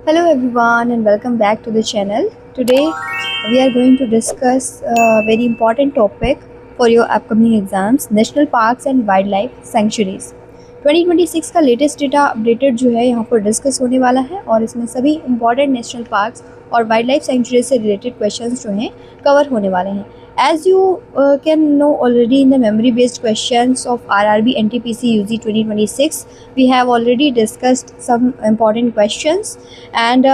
Hello everyone and welcome back to the channel. Today we are going to discuss a very important topic for your upcoming exams, National Parks and Wildlife Sanctuaries. 2026 का latest data updated जो है यहाँ पर discuss होने वाला है और इसमें सभी इम्पॉर्टेंट नेशनल पार्क्स और वाइल्ड लाइफ सेंचुरी से रिलेटेड क्वेश्चंस जो हैं कवर होने वाले हैं. As you can know already in the memory based questions of RRB NTPC UG 2026, we have already discussed some important questions and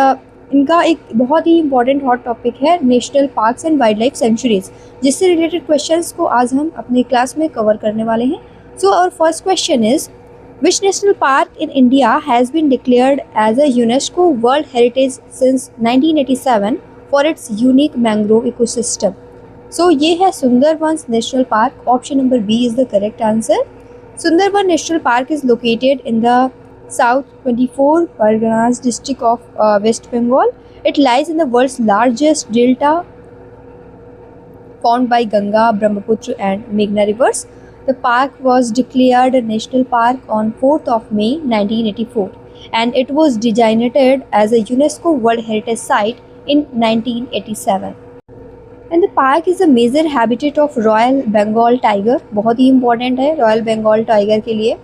इनका एक बहुत ही इम्पॉर्टेंट हॉट टॉपिक है national parks and wild life sanctuaries, जिससे related questions को आज हम अपनी class में कवर करने वाले हैं. So our first question is which national park in India has been declared as a UNESCO World Heritage since 1987 for its unique mangrove ecosystem? So ये है Sundarban national park. Option number B is the correct answer. Sundarban national park is located in the South 24 Parganas district of West Bengal. It lies in the world's largest delta formed by Ganga, Brahmaputra and Meghna rivers. The park was declared a national park on 4th of May 1984 and it was designated as a UNESCO World Heritage Site in 1987. And the park is a major habitat of Royal Bengal tiger. बहुत ही important है Royal Bengal tiger के लिए.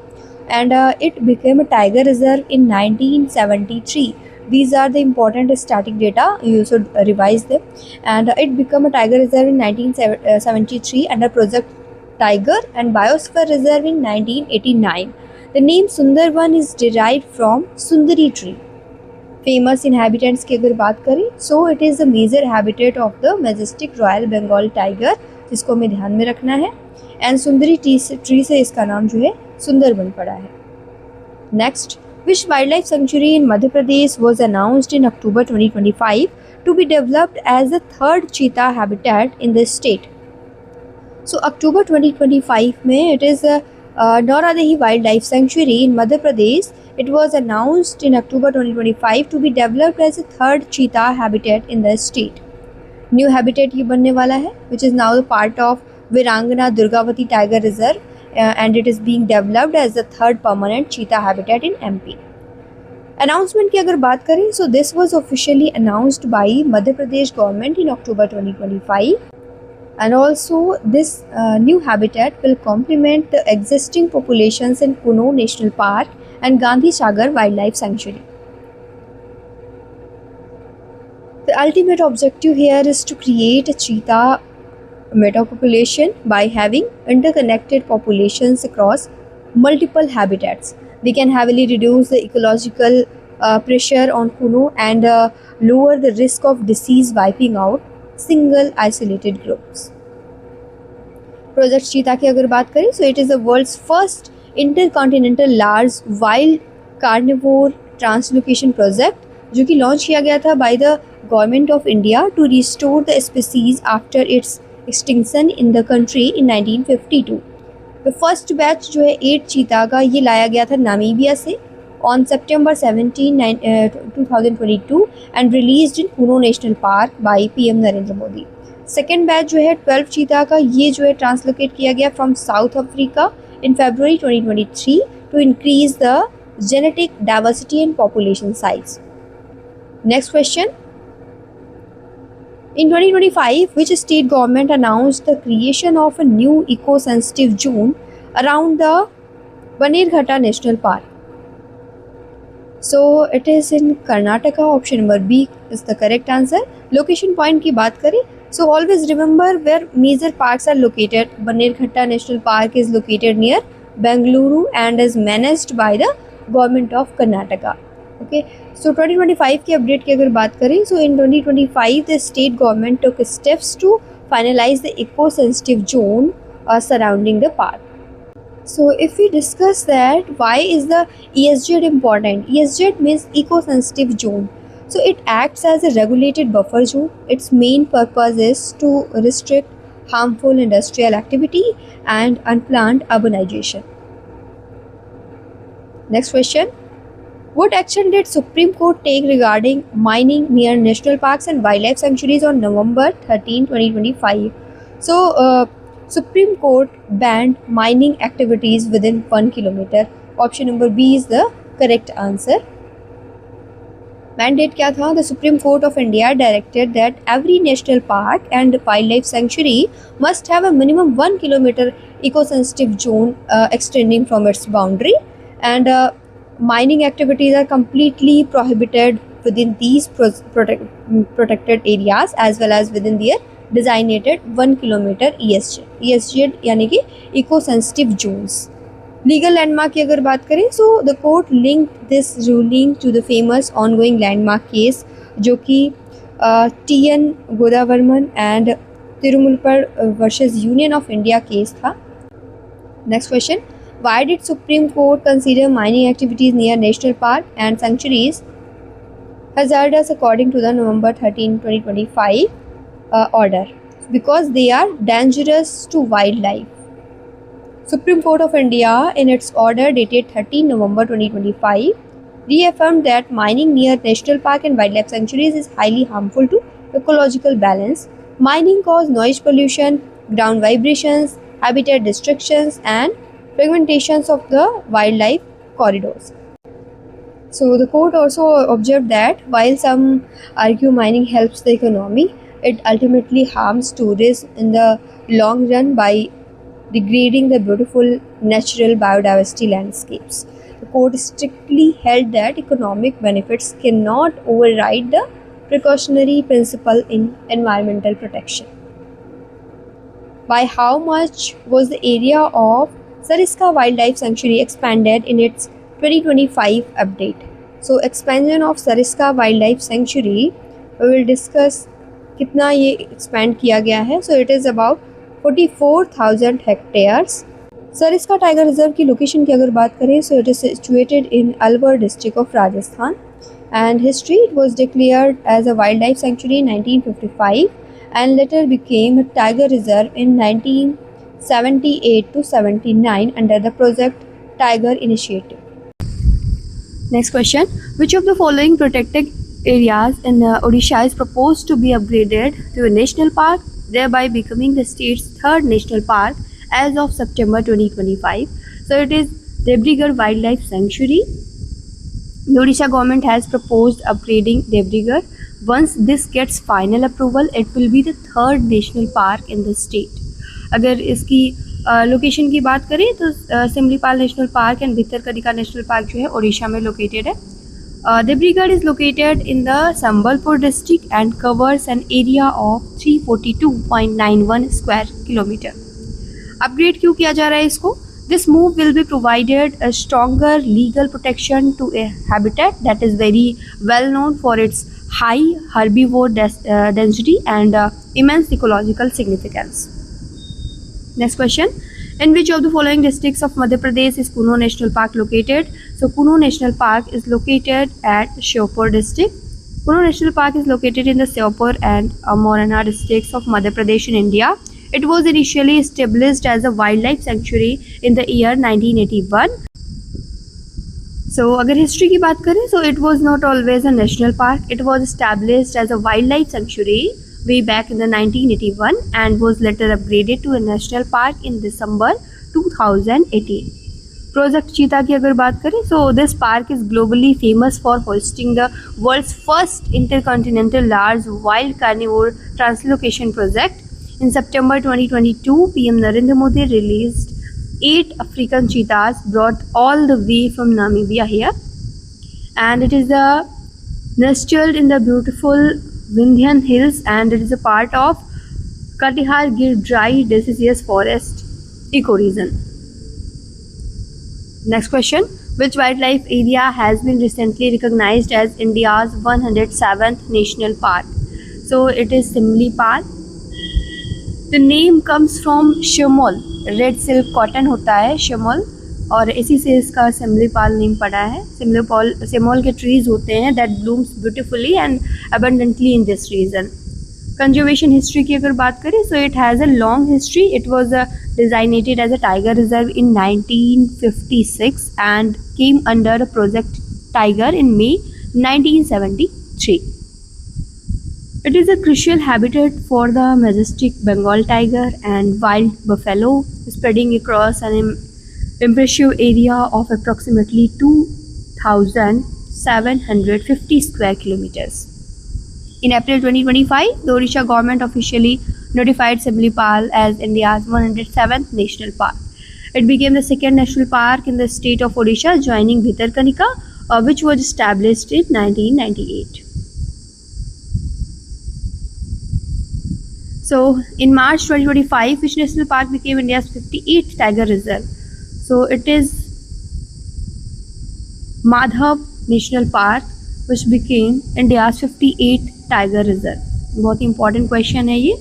And it became a tiger reserve in 1973. These are the important static data, you should revise them. And it became a tiger reserve in 1973 under Project Tiger and Biosphere Reserve in 1989. The name Sundarban is derived from Sundari tree. Famous inhabitants की अगर बात करें, so it is the major habitat of the majestic royal Bengal tiger, जिसको हमें ध्यान में रखना है. एंड सुंदरी ट्री से इसका नाम जो है सुंदरबन पड़ा है. Next, which wild life sanctuary in Madhya Pradesh was announced in October 2025 to be developed as the third cheetah habitat in the state. So October 2025 में it is Nauradehi Wildlife Sanctuary in Madhya Pradesh. It was announced in October 2025 to be developed as a third cheetah habitat in the state. New habitat ये बनने वाला है, which is now the part of Virangana Durgavati Tiger Reserve, and it is being developed as the third permanent cheetah habitat in MP. Announcement की अगर बात करें, so this was officially announced by Madhya Pradesh government in October 2025. And also this new habitat will complement the existing populations in Kuno National Park and Gandhi Sagar Wildlife Sanctuary. The ultimate objective here is to create a cheetah metapopulation by having interconnected populations across multiple habitats. They can heavily reduce the ecological pressure on Kuno and lower the risk of disease wiping out single isolated groups. Project cheetah की अगर बात करें, so it is the world's first intercontinental large wild carnivore translocation project, जो कि launch किया गया था by the government of India to restore the species after its extinction in the country in 1952. The first batch जो है 8 चीता का ये लाया गया था नामीबिया से on September 17, 2022 and released in Kuno National Park by PM Narendra Modi. Second batch जो है 12 चीता का ये जो है ट्रांसलोकेट किया गया from South Africa in February 2023 to increase the genetic diversity and population size. Next question, in 2025 which state government announced the creation of a new eco-sensitive zone around the Banerghatta National Park? So it is in Karnataka. Option number B is the correct answer. Location point की बात करें, so always remember where major parks are located. Banerghatta National Park is located near Bengaluru and is managed by the government of Karnataka. Okay, so 2025 की update की अगर बात करें, so in 2025 the state government took steps to finalize the eco-sensitive zone surrounding the park. So if we discuss that, why is the ESZ important? ESZ means eco-sensitive zone. So it acts as a regulated buffer zone. Its main purpose is to restrict harmful industrial activity and unplanned urbanization. Next question. What action did Supreme Court take regarding mining near national parks and wildlife sanctuaries on November 13, 2025? So Supreme Court banned mining activities within 1 kilometer. Option number B is the correct answer. Mandate क्या था? The supreme court of India directed that every national park and wild life sanctuary must have a minimum 1 kilometer eco-sensitive zone extending from its boundary, and mining activities are completely prohibited within these protected areas as well as within their designated 1 kilometer ESZ यानी कि eco-sensitive zones. Legal landmark की अगर बात करें, so the court link this ruling to the famous ongoing landmark case जो कि TN Godavarman and Thirumulpad versus union of India case था. Next question, why did Supreme Court consider mining activities near national park and sanctuaries hazardous according to the November 13, 2025 order? Because they are dangerous to wildlife. Supreme Court of India, in its order dated 13 November 2025, reaffirmed that mining near national park and wildlife sanctuaries is highly harmful to ecological balance. Mining causes noise pollution, ground vibrations, habitat destructions, and fragmentations of the wildlife corridors. So the court also observed that while some argue mining helps the economy, it ultimately harms tourism in the long run by degrading the beautiful natural biodiversity landscapes. The court strictly held that economic benefits cannot override the precautionary principle in environmental protection. By how much was the area of Sariska Wildlife Sanctuary expanded in its 2025 update? So expansion of Sariska Wildlife Sanctuary, we will discuss कितना ये expand किया गया है. So it is about 44,000 hectares. Sariska tiger reserve की location की अगर बात करें, so it is situated in Alwar district of Rajasthan, and history it was declared as a wild life sanctuary in 1955 and later became a tiger reserve in 1978 to 79 under the Project Tiger initiative. Next question, which of the following protected areas in Odisha is proposed to be upgraded to a national park, thereby becoming the state's third national park as of September 2025. So it is Debrigarh Wildlife Sanctuary. The Odisha government has proposed upgrading Debrigarh. Once this gets final approval, it will be the third national park in the state. अगर इसकी location की बात करें तो Simlipal national park and Bhitarkanika national park जो है ओडिशा में located है. Debrigarh is located in the Sambalpur district and covers an area of 342.91 square kilometer. Upgrade क्यों किया जा रहा है इसको? This move will be provided a stronger legal protection to a habitat that is very well known for its high herbivore density and immense ecological significance. Next question. In which of the following districts of Madhya Pradesh is Kuno National Park located? So Kuno National Park is located at Shyopur district. Kuno National Park is located in the Shyopur and Morena districts of Madhya Pradesh in India. It was initially established as a wildlife sanctuary in the year 1981. So अगर history की बात करें, so it was not always a national park. It was established as a wildlife sanctuary way back in the 1981 and was later upgraded to a national park in December 2018. Project Cheetah की अगर बात करें, so this park is globally famous for hosting the world's first intercontinental large wild carnivore translocation project. In September 2022, PM Narendra Modi released 8 African cheetahs brought all the way from Namibia here, and it is nestled in the beautiful Vindhyan Hills, and it is a part of Katihar Gir Dry Deciduous Forest ecoregion. Next question. Which wildlife area has been recently recognized as India's 107th national park? So it is Simlipal. The name comes from Shimol. Red silk cotton होता है शिमोल, और इसी से इसका Similipal name पड़ा है. सिमोल के trees होते हैं that blooms beautifully and abundantly in this region. Conservation history की अगर बात करें, so it has a long history. It was designated as a tiger reserve in 1956 and came under Project Tiger in May 1973. It is a crucial habitat for the majestic Bengal tiger and wild buffalo, spreading across an impressive area of approximately 2,000 750 square kilometers. In April 2025, the Odisha government officially notified Simlipal as India's 107th national park. It became the second national park in the state of Odisha, joining Bhitarkanika, which was established in 1998. So, in March 2025, which national park became India's 58th tiger reserve? So, it is Madhav National Park, which became India's 58th tiger reserve. बहुत ही important question है ये.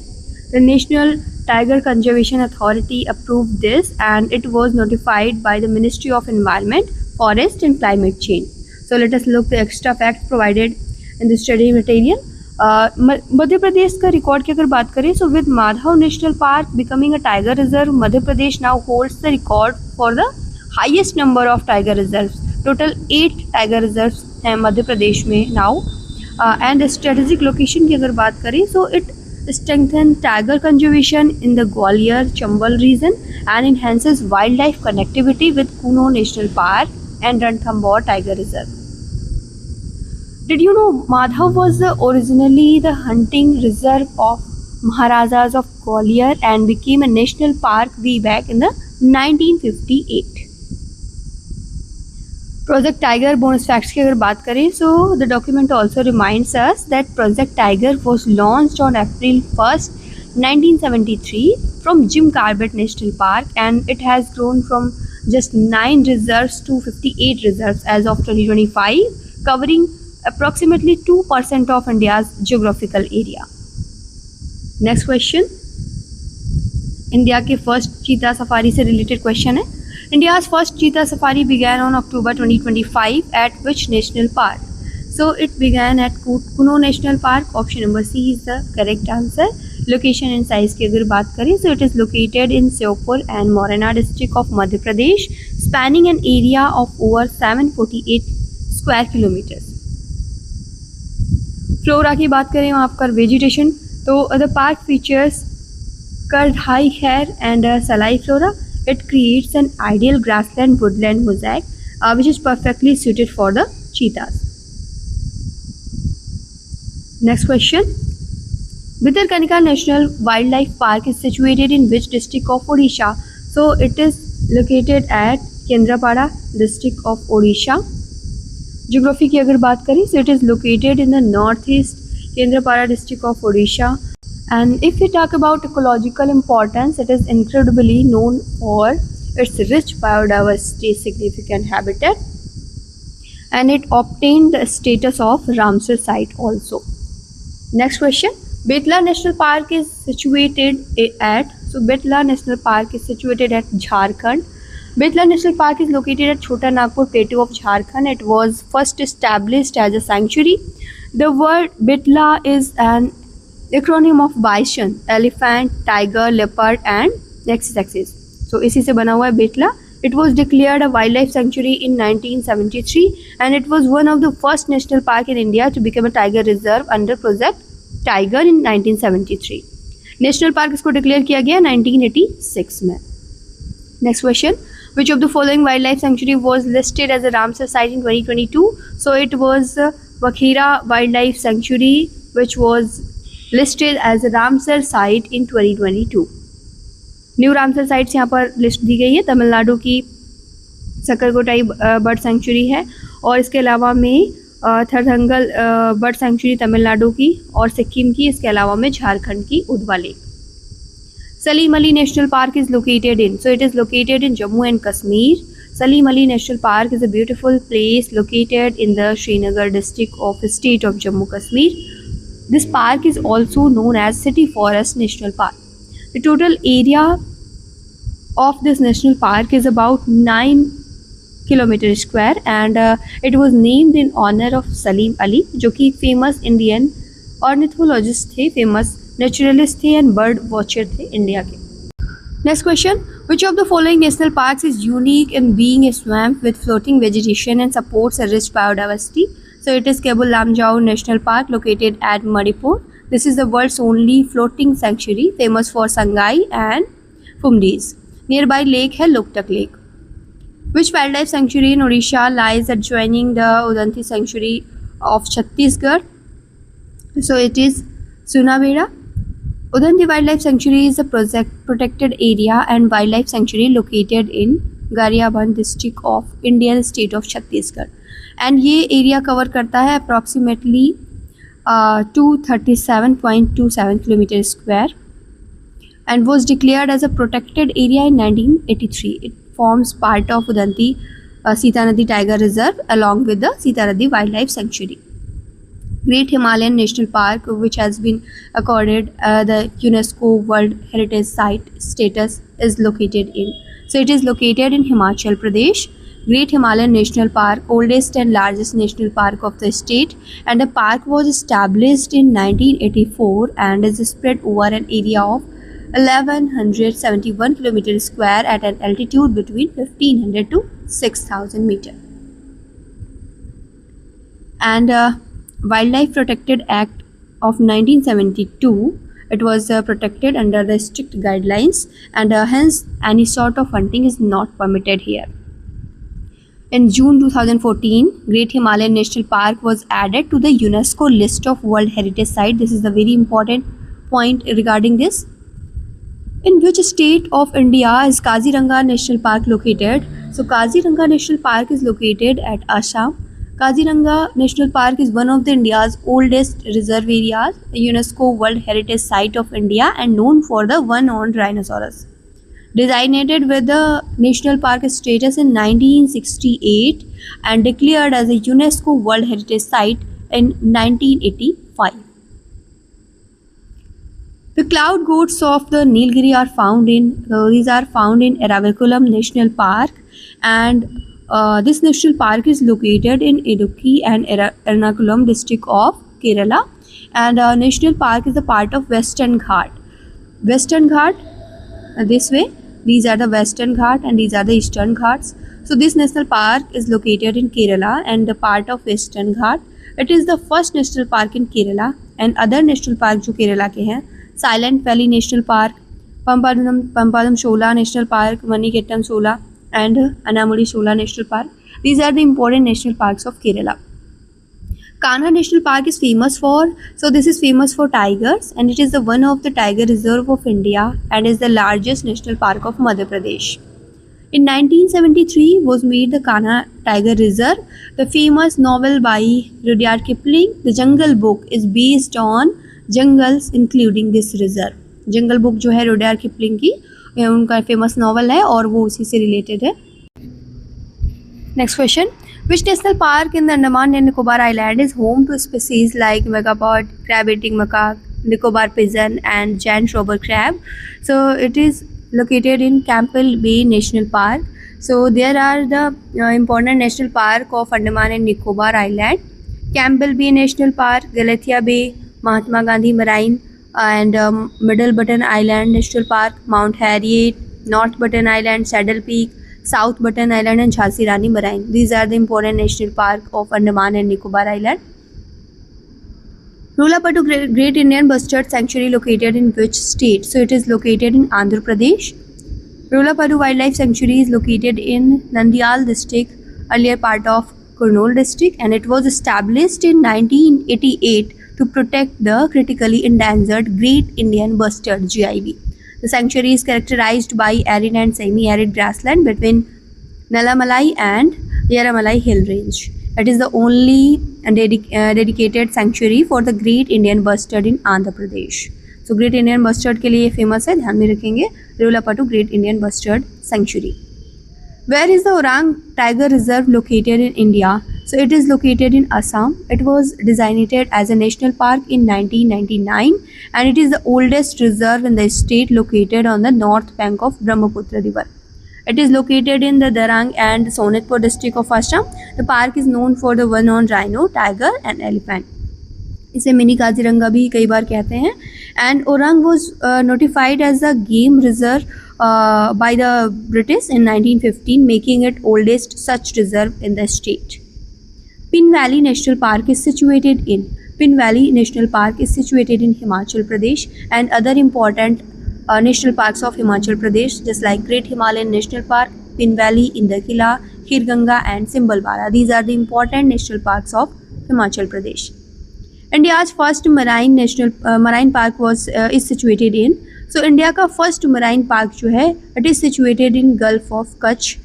The National Tiger Conservation Authority approved this, and it was notified by the Ministry of Environment, Forest and Climate Change. So let us look the extra facts provided in the study material. Madhya Pradesh का record की अगर बात करें, so with Madhav National Park becoming a tiger reserve, Madhya Pradesh now holds the record for the highest number of tiger reserves. Total 8 tiger reserves हैं मध्य प्रदेश में now. And strategic location की अगर बात करें, so it strengthens tiger conservation in the Gwalior-Chambal region and enhances wildlife connectivity with Kuno National Park and Ranthambore Tiger Reserve. Did you know Madhav was originally the hunting reserve of Maharajas of Gwalior and became a national park way back in the 1958. Project Tiger bonus facts की अगर बात करें, so the document also reminds us that Project Tiger was launched on April 1st, 1973 from Jim Corbett National Park, and it has grown from just 9 reserves to 58 reserves as of 2025, covering approximately 2% of India's geographical area. Next question. India के first चीता safari से related question है. India's first cheetah safari began on October 2025 at which national park? So it began at Kuno National Park. Option number C is the correct answer. Location and size की अगर बात करें, so it is located in Syopur and Morena district of Madhya Pradesh, spanning an area of over 748 square kilometers. Flora की बात करें वहाँ पर vegetation, तो the park features curved high hair and salai flora. It creates an ideal grassland woodland mosaic which is perfectly suited for the cheetahs. Next question. Bhitarkanika National Wildlife Park is situated in which district of Odisha? So it is located at Kendrapada district of Odisha. Geography की अगर बात करें, so it is located in the northeast Kendrapada district of Odisha. And if we talk about ecological importance, it is incredibly known for its rich biodiversity, significant habitat, and it obtained the status of Ramsar site also. Next question. Betla National Park is situated at, so Betla National Park is situated at Jharkhand. Betla National Park is located at Chota Nagpur plateau of Jharkhand. It was first established as a sanctuary. The word Betla is an acronym of bison, elephant, tiger, leopard and x-axis. So इसी से बना हुआ है Betla. It was declared a wildlife sanctuary in 1973 and it was one of the first national park in India to become a tiger reserve under Project Tiger in 1973. National park इसको declare किया गया 1986 में. Next question. Which of the following wildlife sanctuary was listed as a Ramsar site in 2022? So it was Wakhira Wildlife Sanctuary, which was listed as a Ramsar site in 2022. New Ramsar sites यहाँ पर list दी गई है. तमिलनाडु की सकरकोटाई bird sanctuary है और इसके अलावा में थरथंगल बर्ड सेंचुरी तमिलनाडु की और सिक्किम की, इसके अलावा में झारखंड की Udhwa lake. Salim Ali national park is located in, so it is located in Jammu and Kashmir. Salim Ali National Park is a beautiful place located in the Srinagar district of the state of Jammu Kashmir. This park is also known as City Forest National Park. The total area of this national park is about 9 km square and it was named in honor of Salim Ali, जो कि एक famous Indian ornithologist थे, famous naturalist थे and bird watcher थे India के. Next question. Which of the following national parks is unique in being a swamp with floating vegetation and supports a rich biodiversity? So it is Kebul Lamjao National Park located at Manipur. This is the world's only floating sanctuary famous for Sangai and Phumdis. Nearby lake है Loktak Lake. Which wildlife sanctuary in Odisha lies adjoining the Udanti sanctuary of Chhattisgarh? So it is Sunabeda. Udanti Wildlife Sanctuary is a protected area and wildlife sanctuary located in Garhwal district of Indian state of Chhattisgarh. And ये area cover करता है approximately 237.27 km square and was declared as a protected area in 1983. It forms part of Udanti Sita Nadi Tiger Reserve along with the Sita Nadi Wildlife Sanctuary. Great Himalayan National Park, which has been accorded the UNESCO World Heritage Site status, is located in. So it is located in Himachal Pradesh. Great Himalayan National Park, oldest and largest national park of the state, and the park was established in 1984 and is spread over an area of 1171 km square at an altitude between 1500 to 6000 meter. And Wildlife Protected Act of 1972, it was protected under the strict guidelines, and hence any sort of hunting is not permitted here. In June 2014, Great Himalayan National Park was added to the UNESCO list of World Heritage Site. This is the very important point regarding this. In which state of India is Kaziranga National Park located? So Kaziranga National Park is located at Assam. Kaziranga National Park is one of the India's oldest reserve areas, a UNESCO World Heritage Site of India, and known for the one-horned rhinoceros. Designated with the National Park status in 1968 and declared as a UNESCO World Heritage Site in 1985. The cloud goats of the Nilgiri are found in Ernakulam National Park, and this national park is located in Idukki and Ernakulam district of Kerala, and national park is a part of Western Ghat. Western Ghat, this way, these are the Western Ghat and these are the Eastern Ghats. So this national park is located in Kerala and the part of Western Ghat. It is the first national park in Kerala, and other national park जो केरला के हैं, Silent Valley National Park, Pampalam Shola National Park, Manikettam Shola, and Anamudi Shola National Park. These are the important national parks of Kerala. Kanha National Park is famous for, this is famous for tigers, and it is the one of the tiger reserve of India and is the largest national park of Madhya Pradesh. In 1973 was made the Kanha Tiger Reserve. The famous novel by Rudyard Kipling, The Jungle Book, is based on jungles including this reserve. Jungle Book जो है Rudyard Kipling की उनका famous novel है और वो उसी से related है. Next question, which national park in the Andaman and Nicobar Island is home to species like megapod, crab-eating macaque, Nicobar pigeon and giant robber crab? So it is located in Campbell Bay National Park. So there are the important national park of Andaman and Nicobar Island: Campbell Bay National Park, Galathea Bay, Mahatma Gandhi Marine and Middle Button Island National Park, Mount Harriet, North Button Island, Saddle Peak, South Button Island and Jhansi Rani Marine. These are the important national park of Andaman and Nicobar Island. Rulapatu Great Indian Bustard Sanctuary located in which state? So it is located in Andhra Pradesh. Rulapatu Wildlife Sanctuary is located in Nandyal district, earlier part of Kurnool district, and it was established in 1988 to protect the critically endangered Great Indian Bustard (GIB). The sanctuary is characterized by arid and semi-arid grassland between Nalamalai and Yeramalai Hill Range. It is the only dedicated sanctuary for the Great Indian Bustard in Andhra Pradesh. So Great Indian Bustard के लिए famous है, ध्यान में रखेंगे, Rulapatu Great Indian Bustard Sanctuary. Where is the Orang Tiger Reserve located in India? So it is located in Assam. It was designated as a national park in 1999 and it is the oldest reserve in the state, located on the north bank of Brahmaputra river. It is located in the Darang and Sonitpur district of Assam. The park is known for the one-horned rhino, tiger and elephant. इसे mini Kaziranga भी कई बार कहते हैं. And Orang was notified as a game reserve by the British in 1915, making it oldest such reserve in the state. Pin Valley National Park is situated in Himachal Pradesh, and other important national parks of Himachal Pradesh, just like Great Himalayan National Park, Pinvali, Indakila, Khirganga and Simbalbara. These are the important national parks of Himachal Pradesh. India's first marine park is situated in. So India का first marine park जो है it is situated in Gulf of Kutch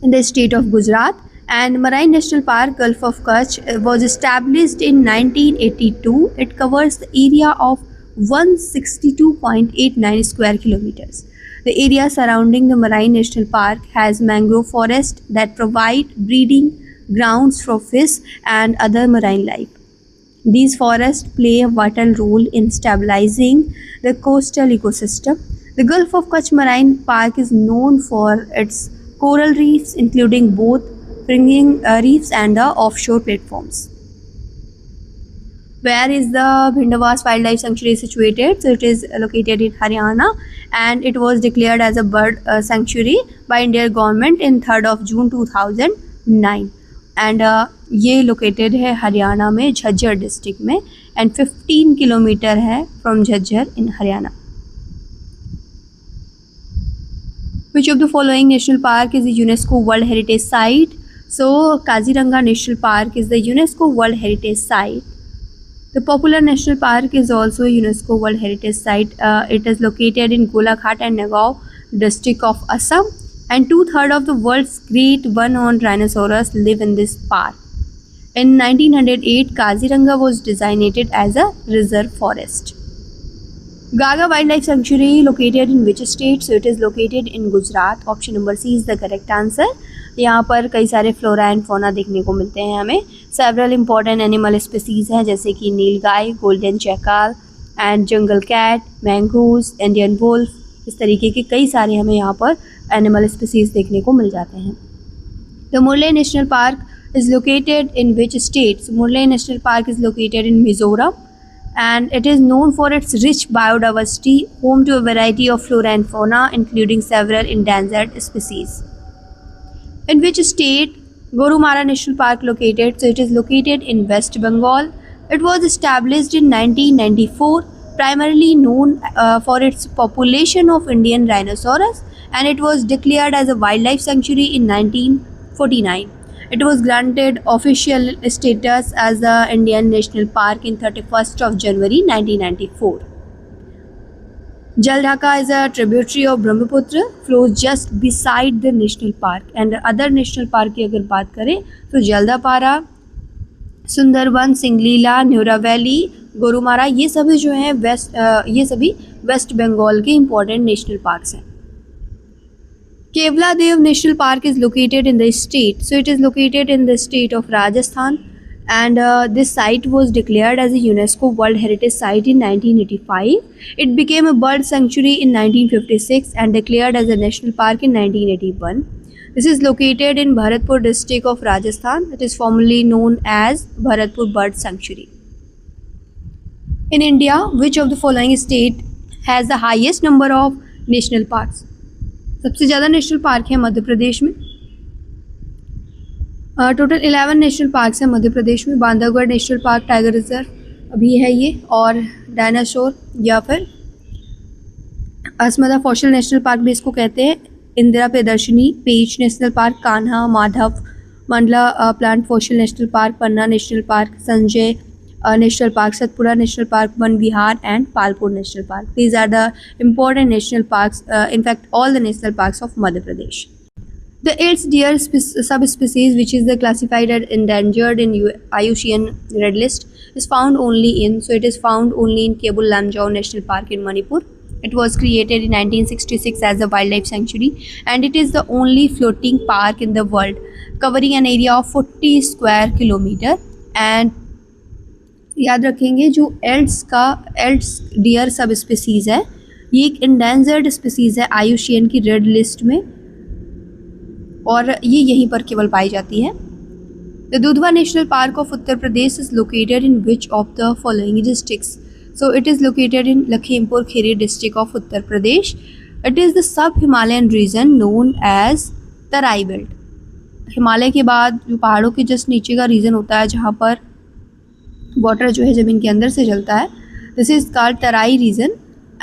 in the state of Gujarat, and Marine National Park Gulf of Kutch was established in 1982. It covers the area of 162.89 square kilometers. The area surrounding the Marine National Park has mangrove forest that provide breeding grounds for fish and other marine life. These forests play a vital role in stabilizing the coastal ecosystem. The Gulf of Kutch Marine Park is known for its coral reefs, including both fringing reefs and the offshore platforms. Where is the Bhindwas Wildlife Sanctuary situated? So it is located in Haryana, and it was declared as a bird sanctuary by Indian government in 3rd of June 2009. And ये located है हरियाणा में Jhajjar district में, and 15 kilometre है from Jhajjar in Haryana. Which of the following national park is a UNESCO World Heritage Site? So Kaziranga National Park is the UNESCO World Heritage Site. The Popular National Park is also a UNESCO World Heritage Site. It is located in Golaghat and Nagaon district of Assam, and 2/3 of the world's great one-horned rhinoceros live in this park. In 1908, Kaziranga was designated as a reserve forest. Gaga Wildlife Sanctuary located in which state? So it is located in Gujarat. Option number C is the correct answer. यहाँ पर कई सारे flora and fauna देखने को मिलते हैं हमें. Several important animal species हैं जैसे कि nilgai, golden jackal and jungle cat, mongoose, Indian wolf. इस तरीके के कई सारे हमें यहाँ पर एनिमल स्पीसीज देखने को मिल जाते हैं. The Murlen national park is located in which state? So Murle National Park is located in Mizoram, and it is known for its rich biodiversity, home to a variety of flora and fauna, including several endangered species. In which state Gorumara National Park located? So it is located in West Bengal. It was established in 1994, primarily known for its population of Indian rhinoceros, and it was declared as a wildlife sanctuary in 1949. It was granted official status as a Indian National Park in 31st of January 1994. Jaldhaka is a tributary of Brahmaputra, flows just beside the national park. And other national park की अगर बात करें तो Jaldapara, Sundarban, Singalila, Neura valley, Gorumara, ये सभी जो हैं ये सभी वेस्ट बंगाल के इम्पोर्टेंट नेशनल पार्क्स हैं. Kevladev National Park is located in the state. So it is located in the state of Rajasthan, and this site was declared as a UNESCO World Heritage Site in 1985. It became a bird sanctuary in 1956 and declared as a national park in 1981. This is located in Bharatpur district of Rajasthan. It is formerly known as Bharatpur Bird Sanctuary. In India, which of the following state has the highest number of national parks? सबसे ज़्यादा national park है मध्य प्रदेश में. Total 11 national parks हैं मध्य प्रदेश में. Bandhavgarh national park tiger reserve अभी है ये, और डायनासोर या फिर असमदा फॉसिल नेशनल पार्क भी इसको कहते हैं. Indira Priyadarshini Pench national park, Kanha, Madhav, Mandla plant fossil national park, Panna national park, Sanjay national park, Satpura national park, Van Vihar and Palpur national park. These are the important national parks, in fact all the national parks of Madhya Pradesh. The Elst deer subspecies, which is the classified as endangered in IUCN Red List, is found only in, so it is found only in Kebul Lamjau National Park in Manipur. It was created in 1966 as a wildlife sanctuary, and it is the only floating park in the world, covering an area of 40 square kilometer. And याद रखेंगे जो एल्ट्स dear सब species है, ये एक endangered species है IUCN की red list में, और ये यहीं पर केवल पाई जाती है. The Dudhwa national park of Uttar Pradesh is located in which of the following districts? So it is located in Lakhimpur Kheri district of Uttar Pradesh. It is the sub Himalayan region known as Terai belt. Himalaya के बाद जो पहाड़ों के जस्ट नीचे का रीजन होता है जहाँ पर वाटर जो है ज़मीन के अंदर से चलता है, this is called Terai region.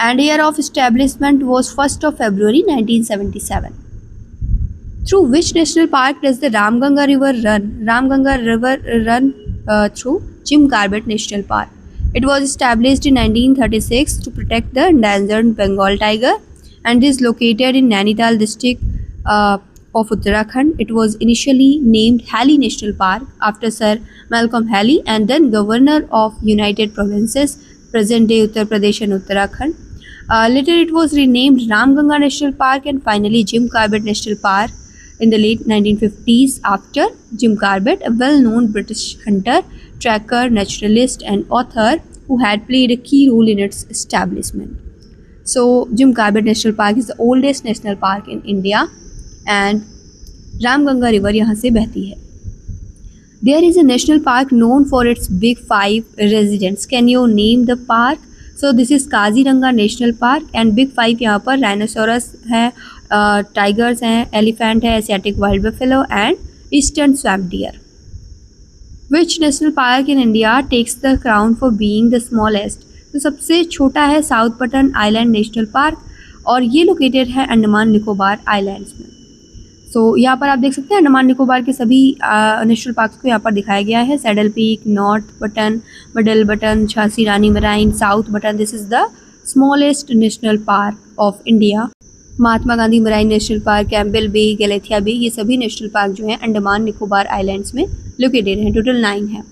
And year of establishment was 1st of February 1977. Through which national park does the Ramganga River run? Ramganga River run through Jim Corbett National Park. It was established in 1936 to protect the endangered Bengal tiger and is located in Nainital district of Uttarakhand. It was initially named Halley National Park after Sir Malcolm Halley and then Governor of United Provinces, present-day Uttar Pradesh and Uttarakhand. Later it was renamed Ramganga National Park and finally Jim Corbett National Park in the late 1950s after Jim Corbett, a well-known British hunter, tracker, naturalist and author who had played a key role in its establishment. So Jim Corbett National Park is the oldest national park in India and Ramganga river यहाँ से बहती है. There is a national park known for its big five residents. Can you name the park? So this is Kaziranga national park and big five यहाँ पर rhinoceros है, tigers हैं, elephant है, Asiatic wild buffalo and eastern swamp dear. Which national park in India takes the crown for being the smallest? तो सबसे छोटा है south Patan island national park और ये लोकेटेड है अंडमान निकोबार आइलैंड्स में. सो यहाँ पर आप देख सकते हैं अंडमान निकोबार के सभी नेशनल पार्क्स को यहाँ पर दिखाया गया है. Saddle peak, north button, middle button, Jhansi Rani marine, south button. This is the smallest national park of India. Mahatma Gandhi marine national park, Campbell bay, Galathea bay, ये सभी नेशनल पार्क जो हैं अंडमान निकोबार आइलैंड्स में लोकेटेड हैं. टोटल 9 हैं.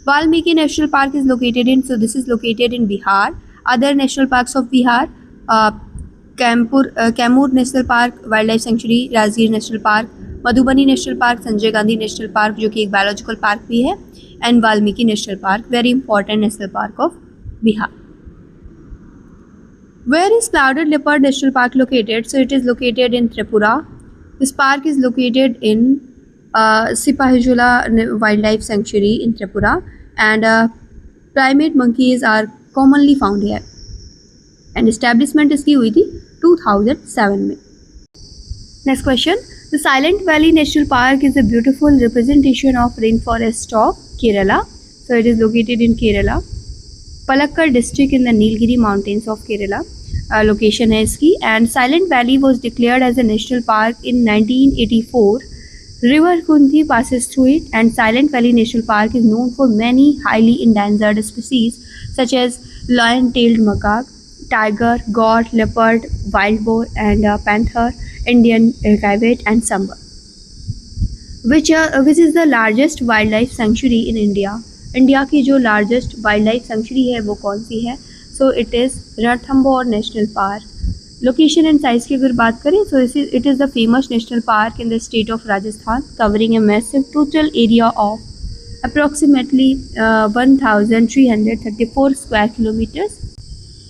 Valmiki national park is located in, so this is located in Bihar. Other national parks of Bihar, Kaimur national park, wild life sanctuary, Rajgir national park, Madhubani national park, Sanjay Gandhi national park जो कि एक बायोलॉजिकल पार्क भी है, and Valmiki national park, very important national park of Bihar. Where is Clouded Leopard National Park located? So it is located in Tripura. This park is located in Sipahijula Wildlife Sanctuary in Tripura, and primate monkeys are commonly found here. And establishment इसकी हुई थी 2007 में. Next question. The Silent Valley National Park is a beautiful representation of rainforest of Kerala. So it is located in Kerala. Palakkad district in the Nilgiri mountains of Kerala. Location है इसकी. And Silent Valley was declared as a national park in 1984. River Kunti passes through it, and Silent Valley National Park is known for many highly endangered species such as lion-tailed macaque, tiger, goat, leopard, wild boar, and panther, Indian civet, and sambar. Which is the largest wildlife sanctuary in India? India की जो largest wild life sanctuary है वो कौन सी है? So it is Ranthambore national park. Location and size की अगर बात करें तो it is the famous national park in the state of Rajasthan, covering a massive total area of approximately 1334 square kilometers.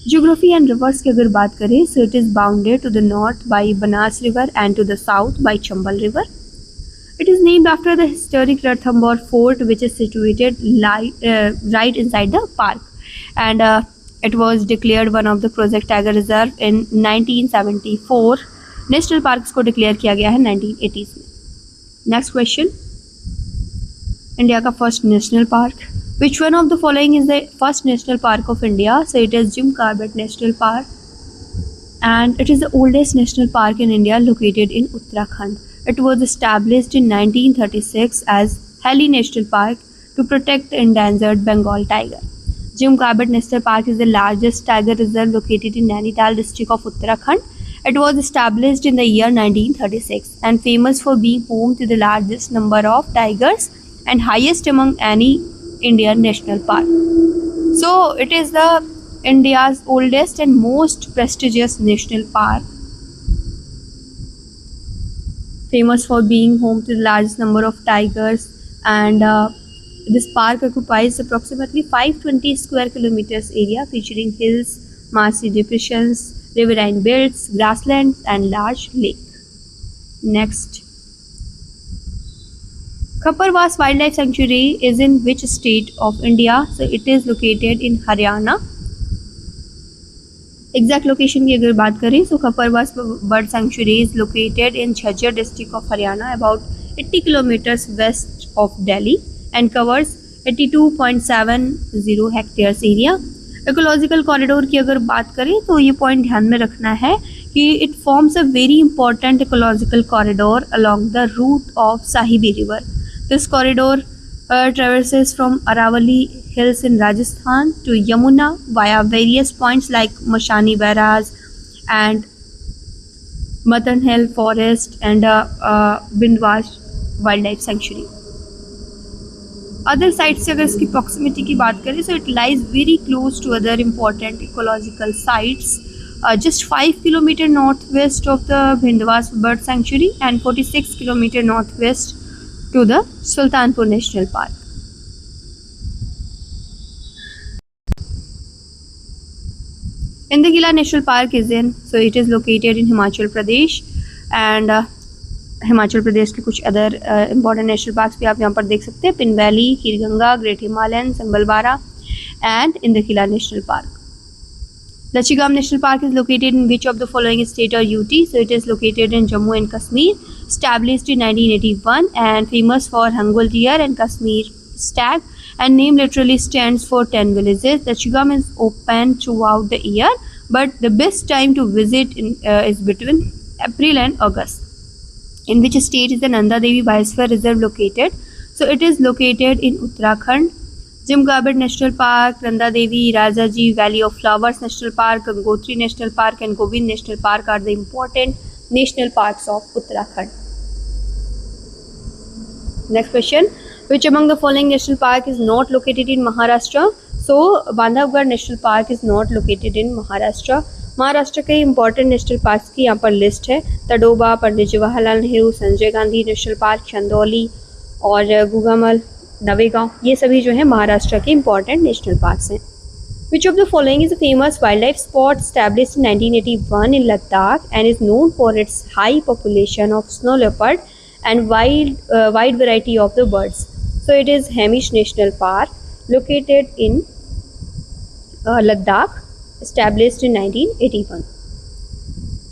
Geography and rivers की अगर बात करें so it is bounded to the north by Banas river and to the south by Chambal river. It is named after the historic Ranthambore Fort, which is situated right inside the park, and it was declared one of the Project Tiger Reserve in 1974. National Parks को declare किया गया है 1980s में. Next question. India का first national park. Which one of the following is the first national park of India? So it is Jim Corbett National Park, and it is the oldest national park in India, located in Uttarakhand. It was established in 1936 as Halley National Park to protect the endangered Bengal tiger. Jim Corbett National Park is the largest tiger reserve located in Nainital district of Uttarakhand. It was established in the year 1936 and famous for being home to the largest number of tigers and highest among any Indian national park. So it is the India's oldest and most prestigious national park, famous for being home to the largest number of tigers, and this park occupies approximately 520 square kilometers area, featuring hills, marshy depressions, riverine belts, grasslands, and large lake. Next, Khapparwas Wildlife Sanctuary is in which state of India? So it is located in Haryana. Exact location की अगर बात करें तो Khaparwas bird sanctuary is located in Jhajjar district of Haryana, about 80 kilometres west of Delhi, and covers 82.70 hectares area. Ecological corridor की अगर बात करें तो ये पॉइंट ध्यान में रखना है कि it forms a very important ecological corridor along the route of Sahibi River. This corridor traverses from Aravali Hills in Rajasthan to Yamuna via various points like Mashani Barrage and Matan Hill Forest and Bindwas Wildlife Sanctuary. Other side से अगर इसकी proximity की बात करें so it lies very close to other important ecological sites just 5 kilometer northwest of the Bhindwas Bird Sanctuary and 46 kilometer northwest to the Sultanpur National Park. Indagila National Park it is located in Himachal Pradesh and Himachal Pradesh के कुछ other important national parks भी आप यहाँ पर देख सकते हैं, Pin valley, Khirganga, great Himalayan, Simbalbara and Inderkilla national park. Lachigam National Park is located in which of the following state or UT? So it is located in Jammu and Kashmir, established in 1981 and famous for Hangul deer and Kashmir stag, and name literally stands for 10 villages. Lachigam is open throughout the year, but the best time to visit is between April and August. In which state is the Nanda Devi Biosphere Reserve located? So it is located in Uttarakhand. Jim Corbett National Park, Nanda Devi, Rajaji, Valley of Flowers National Park, Gangotri National Park and Govind National Park are the important national parks of Uttarakhand. Next question, which among the following national park is not located in Maharashtra? So Bandhavgarh National Park is not located in Maharashtra. Maharashtra के important national parks की यहाँ पर list है. Tadoba, Pandit Jawaharlal Nehru, Sanjay Gandhi national park, Chandauli और गुगामल, नवेगांव, ये सभी जो है महाराष्ट्र के इंपॉर्टेंट नेशनल पार्क्स हैं. Which of the following is a famous wildlife spot established in 1981 in Ladakh and is known for its high population of snow leopard and wide variety of the birds? So it is Hamish National Park located in Ladakh, established in 1981.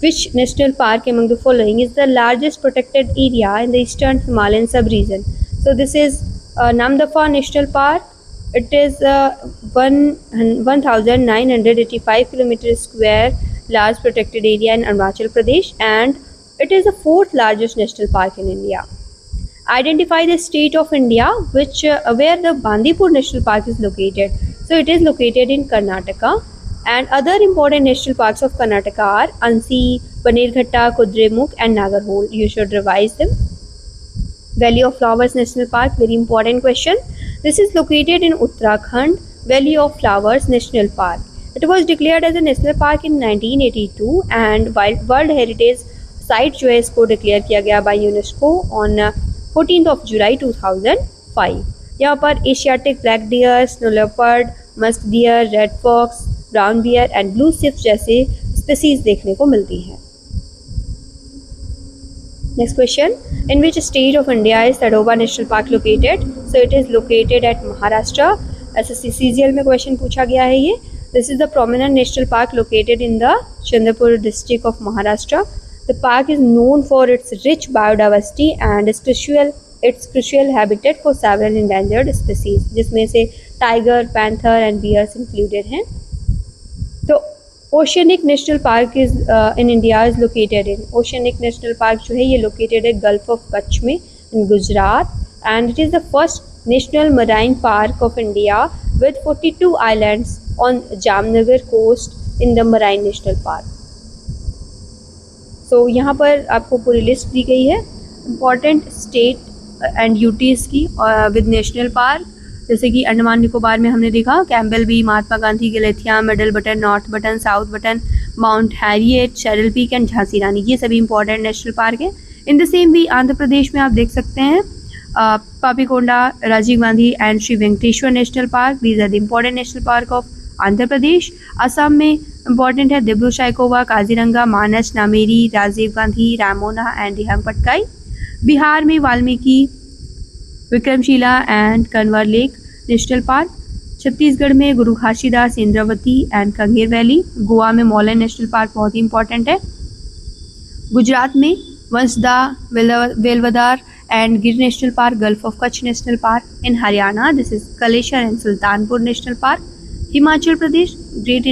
Which national park among the following is the largest protected area in the eastern Himalayan sub-region? So this is Namdapha National Park. It is 1985 km square large protected area in Arunachal Pradesh, and it is the fourth largest national park in India. Identify the state of India where the Bandipur National Park is located. So it is located in Karnataka. And other important national parks of Karnataka are Ansi, Banerghatta, Kudremukh and Nagarhole. You should revise them. Valley of Flowers National Park, very important question. This is located in Uttarakhand, Valley of Flowers National Park. It was declared as a national park in 1982 and World Heritage Site जो है इसको declare किया गया by UNESCO on 14th of July 2005. यहाँ पर Asiatic black deer, snow leopard, musk deer, red fox, brown bear and blue swift जैसे species देखने को मिलती हैं. Next question, in which state of India is Tadoba national park located? So it is located at Maharashtra. SSC-CGL में question पूछा गया है ये. This is the prominent national park located in the Chandrapur district of Maharashtra. The park is known for its rich biodiversity and its crucial habitat for several endangered species, जिसमें से tiger, panther and bears included हैं. तो oceanic national park is in India is located in, oceanic national park जो है ये located है gulf of Kutch में in Gujarat, and it is the first national marine park of India with 42 islands on Jamnagar coast in the marine national park. So यहाँ पर आपको पूरी list दी गई है इम्पॉर्टेंट स्टेट एंड यूटीज़ की विद नेशनल पार्क. जैसे कि अंडमान निकोबार में हमने देखा Campbell bay, Mahatma Gandhi Galathea, middle button, north button, south button, mount Harriet, शेरल पीक एंड झांसी रानी, ये सभी इंपॉर्टेंट नेशनल पार्क हैं. In the same way Andhra Pradesh में आप देख सकते हैं Papikonda, Rajiv Gandhi and Shri Venkateswara national park. These are the important national park of Andhra Pradesh. Assam में इम्पॉर्टेंट है दिब्रू साइकोवा, काजीरंगा, मानस, नामेरी, राजीव गांधी, रामोना एंड दिहांग पटकाई. बिहार में Valmiki, Vikramshila and Kanwar lake national park. Chhattisgarh में गुरु घासीदास, इंद्रावती एंड कंगेर वैली. गोवा में मौलन नेशनल पार्क बहुत ही इंपॉर्टेंट है. गुजरात में वंसदा, वेलवदार एंड गिर national park, gulf of Kutch national park. In Haryana this is Kaleshwar and Sultanpur national park. Himachal Pradesh great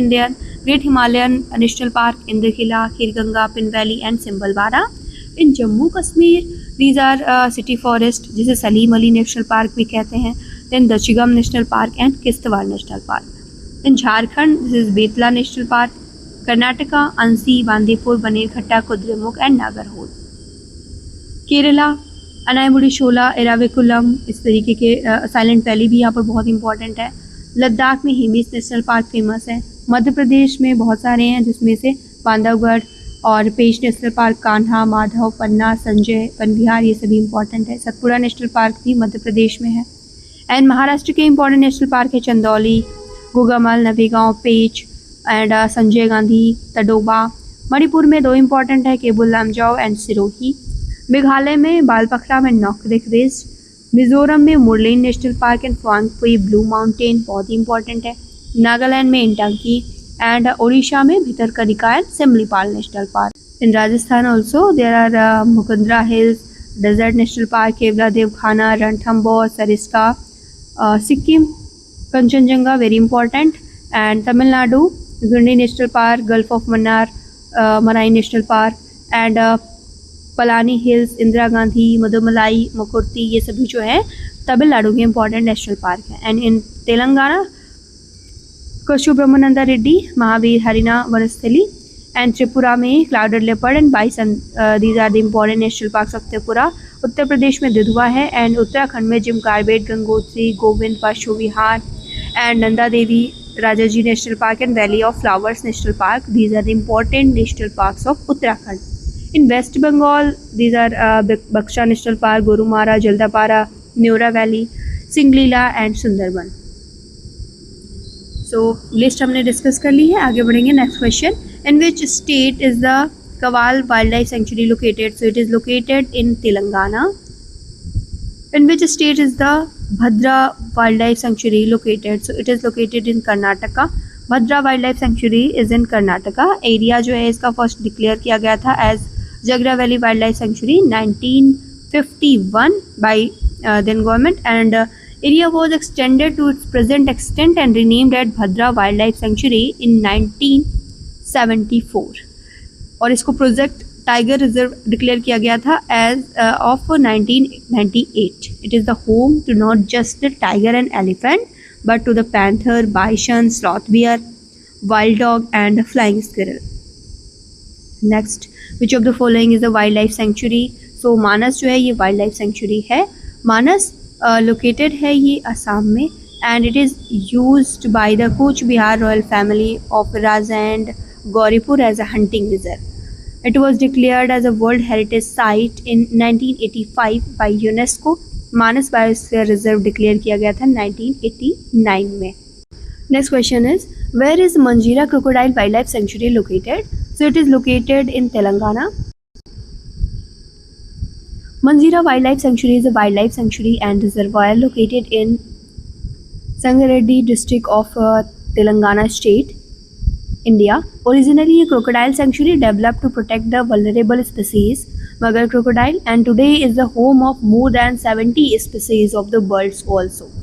Great Himalayan National Park, Indrakila, Khirganga, Pin Valley and Simbalwara. In Jammu Kashmir, these are city forest, जिसे Salim Ali national park भी कहते हैं. Then Dachigam National Park and Kistwar National Park. In Jharkhand, this is Betla National Park. Karnataka, Ansi, Bandipur, Banerghatta, Kudremukh and Nagarhole. Kerala, अनायमुड़ी शोला, एराविकुलम, इस तरीके के silent valley भी यहाँ पर बहुत इंपॉर्टेंट है. लद्दाख में हिमिस नेशनल पार्क फेमस है. मध्य प्रदेश में बहुत सारे हैं, जिसमें से बांधवगढ़ और पेश नेशनल पार्क, कान्हा, माधव, पन्ना, संजय, पनबिहार, ये सभी इंपॉर्टेंट है. सतपुड़ा नेशनल पार्क भी मध्य प्रदेश में है. एंड महाराष्ट्र के इंपॉर्टेंट नेशनल पार्क है चंदौली, गोगामल, नवेगांव, पेच एंड संजय गांधी, तडोबा. मणिपुर में 2 इंपॉर्टेंट है, केबुल लामजाओ एंड सिरोही. मेघालय में बालपखरा में नॉकरेक रेस्ट. मिजोरम में Murlen national park and Phawngpui blue mountain बहुत ही इंपॉर्टेंट है. नागालैंड में इंटांकी एंड ओडिशा में Bhitarkanika and Simlipal national park. In Rajasthan also there are Mukundra hills, desert national park, Keoladeo Ghana, Ranthambore, Sariska. Sikkim, Kanchenjunga very important. And Tamil Nadu, Guindy national park, gulf of Mannar, marine national park and Palani hills, Indira Gandhi, Mudumalai, Mukurthi, ये सभी जो है तमिलनाडु के इंपॉर्टेंट नेशनल पार्क हैं. And in Telangana, Kasu Brahmananda Reddy, Mahavir Harina Vanasthali. And Tripura में clouded leopard and bison, these are the important national parks of Tripura. Uttar Pradesh में दुधवा है. And Uttarakhand में Jim Corbett, Gangotri, Govind Pashu Vihar and Nanda Devi Rajaji national park and valley of flowers national park. These are the important national parks of Uttarakhand. In West Bengal, these are Baksha National Park, Gorumara, Jaldapara, Neora Valley, Singlila and Sundarban. So list हमने discuss कर ली है. आगे बढ़ेंगे. Next question. In which state is the Kawal Wildlife Sanctuary located? So it is located in Telangana. In which state is the Bhadra Wildlife Sanctuary located? So it is located in Karnataka. Bhadra Wildlife Sanctuary is in Karnataka. Area जो है इसका first declare किया गया था as Jagra Valley Wildlife Sanctuary 1951 by then government, and area was extended to its present extent and renamed as Bhadra Wildlife Sanctuary in 1974. और इसको project tiger reserve declare किया गया था as of 1998. It is the home to not just the tiger and elephant but to the panther, bison, sloth bear, wild dog and flying squirrel. Next, which of the following is the wild life sanctuary? So Manas जो है ये wild life sanctuary है. मानस located है ये असम में and it is used by the Cooch Behar royal family of Raj and Gauripur as a hunting reserve. It was declared as a world heritage site in 1985 by UNESCO. Manas biosphere reserve declare किया गया था 1989 में. Next question is, where is Manjira crocodile wild life sanctuary located? So it is located in Telangana. Manjira Wildlife Sanctuary is a wildlife sanctuary and reservoir located in Sangareddy district of Telangana state, India. Originally a crocodile sanctuary developed to protect the vulnerable species Magar crocodile, and today is the home of more than 70 species of the birds also.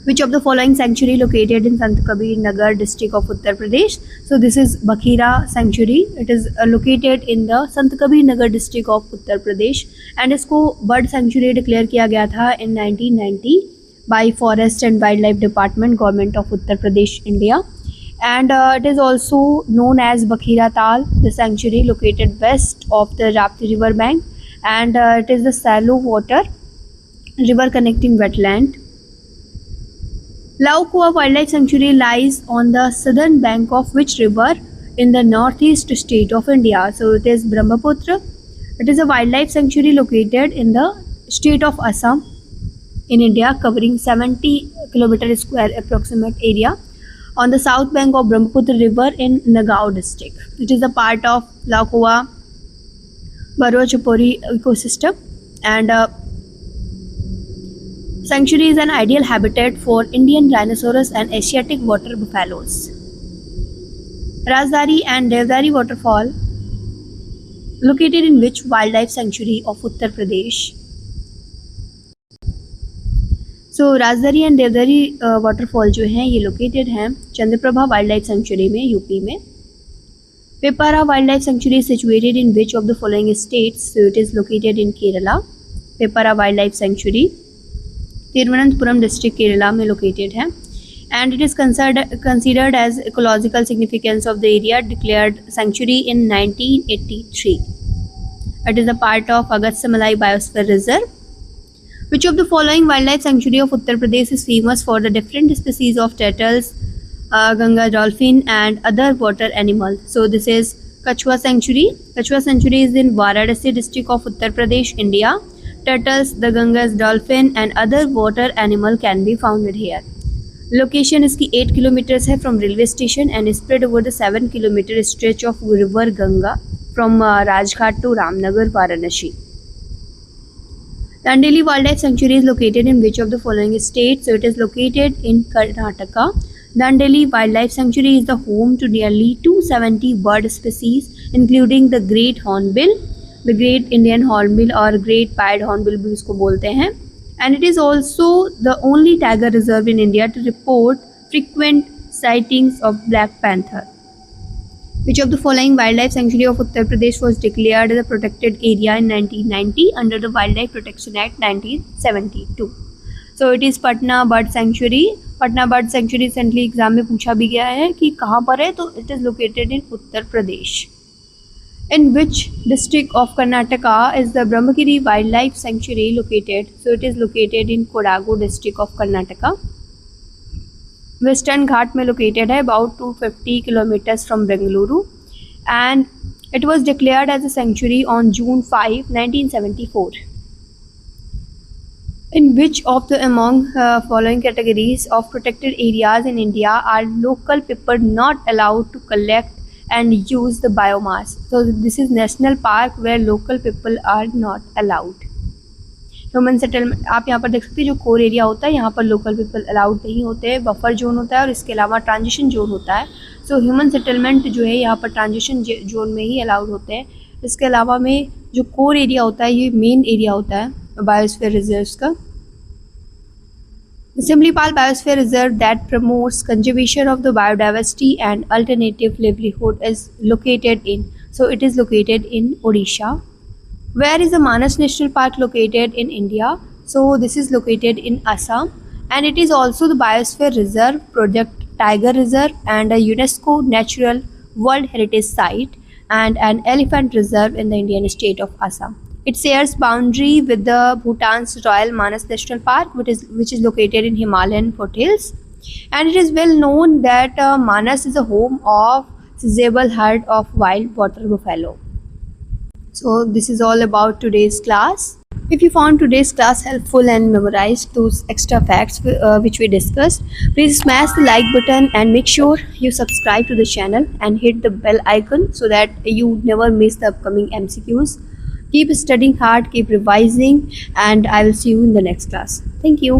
Which of the following sanctuary located in Sant Kabir Nagar district of Uttar Pradesh? So this is Bakhira Sanctuary. It is located in the Sant Kabir Nagar district of Uttar Pradesh and इसको bird sanctuary declare किया गया था in 1990 by Forest and Wildlife Department, Government of Uttar Pradesh, India. And it is also known as Bakhira Tal, the sanctuary located west of the Rapti river bank, and it is the shallow water river connecting wetland. Laukua Wildlife Sanctuary lies on the southern bank of which river in the northeast state of India? So it is Brahmaputra. It is a wildlife sanctuary located in the state of Assam in India, covering 70 km square approximate area on the south bank of Brahmaputra river in Nagaon district. It is a part of Laukua Barwachapuri ecosystem, and sanctuary is an ideal habitat for Indian rhinoceros and Asiatic water buffaloes. Rajdari and Devdari waterfall located in which wildlife sanctuary of Uttar Pradesh? So Rajdari and Devdari waterfall जो हैं ये located हैं Chandraprabha wild life sanctuary में, UP में. Pepara Wildlife Sanctuary is situated in which of the following states? So it is located in Kerala. Pepara Wildlife Sanctuary, Thiruvananthapuram district, Kerala में located है. And it is considered as ecological significance of the area, declared sanctuary in 1983. It is a part of Agastyamalai Biosphere Reserve. Which of the following wildlife sanctuary of Uttar Pradesh is famous for the different species of turtles, Ganga dolphin and other water animals? So this is Kachua Sanctuary. Kachua Sanctuary is in Varanasi district of Uttar Pradesh, India. Turtles, the Ganges dolphin and other water animal can be found here. Location इसकी 8 kilometers है from railway station and is spread over the 7 kilometer stretch of river Ganga from Rajghat to Ramnagar, Varanasi. Dandeli Wildlife Sanctuary is located in which of the following states? So it is located in Karnataka. Dandeli Wildlife Sanctuary is the home to nearly 270 bird species, including the great hornbill, the great Indian hornbill और great pied hornbill भी उसको बोलते हैं. And it is also the only tiger reserve in India to report frequent sightings of black panther. Which of the following wildlife sanctuary of Uttar Pradesh was declared as a protected area in 1990 under the Wildlife Protection Act 1972? So it is Patna Bird Sanctuary. Patna bird sanctuary recently exam में पूछा भी गया है कि कहाँ पर है, तो it is located in Uttar Pradesh. In which district of Karnataka is the Brahmagiri wild life sanctuary located? So it is located in Kodagu district of Karnataka. Western घाट में लोकेटेड है, about 250 kilometres from Bengaluru, and it was declared as a sanctuary on June 5, 1974. In which of the among following categories of protected areas in India are local people not allowed to collect and use the biomass? So this is national park where local people are not allowed. Human settlement, आप यहाँ पर देख सकते हैं जो core area होता है यहाँ पर लोकल पीपल अलाउड नहीं होते हैं, बफर जोन होता है और इसके अलावा ट्रांजिशन जोन होता है. सो ह्यूमन सेटलमेंट जो है यहाँ पर ट्रांजिशन जोन में ही अलाउड होते हैं. इसके अलावा में जो कोर एरिया होता है ये मेन एरिया होता है बायोस्फीयर रिजर्व्स का. The Simlipal Biosphere Reserve that promotes conservation of the biodiversity and alternative livelihood is located in? So it is located in Odisha. Where is the Manas National Park located in India? So this is located in Assam, and it is also the Biosphere Reserve, Project Tiger Reserve and a UNESCO Natural World Heritage Site and an elephant reserve in the Indian state of Assam. It shares boundary with the Bhutan's Royal Manas National Park, which is located in Himalayan foothills. And it is well known that Manas is the home of sizable herd of wild water buffalo. So this is all about today's class. If you found today's class helpful and memorized those extra facts which we discussed, please smash the like button and make sure you subscribe to the channel and hit the bell icon so that you never miss the upcoming MCQs. Keep studying hard, keep revising, and I will see you in the next class. Thank you.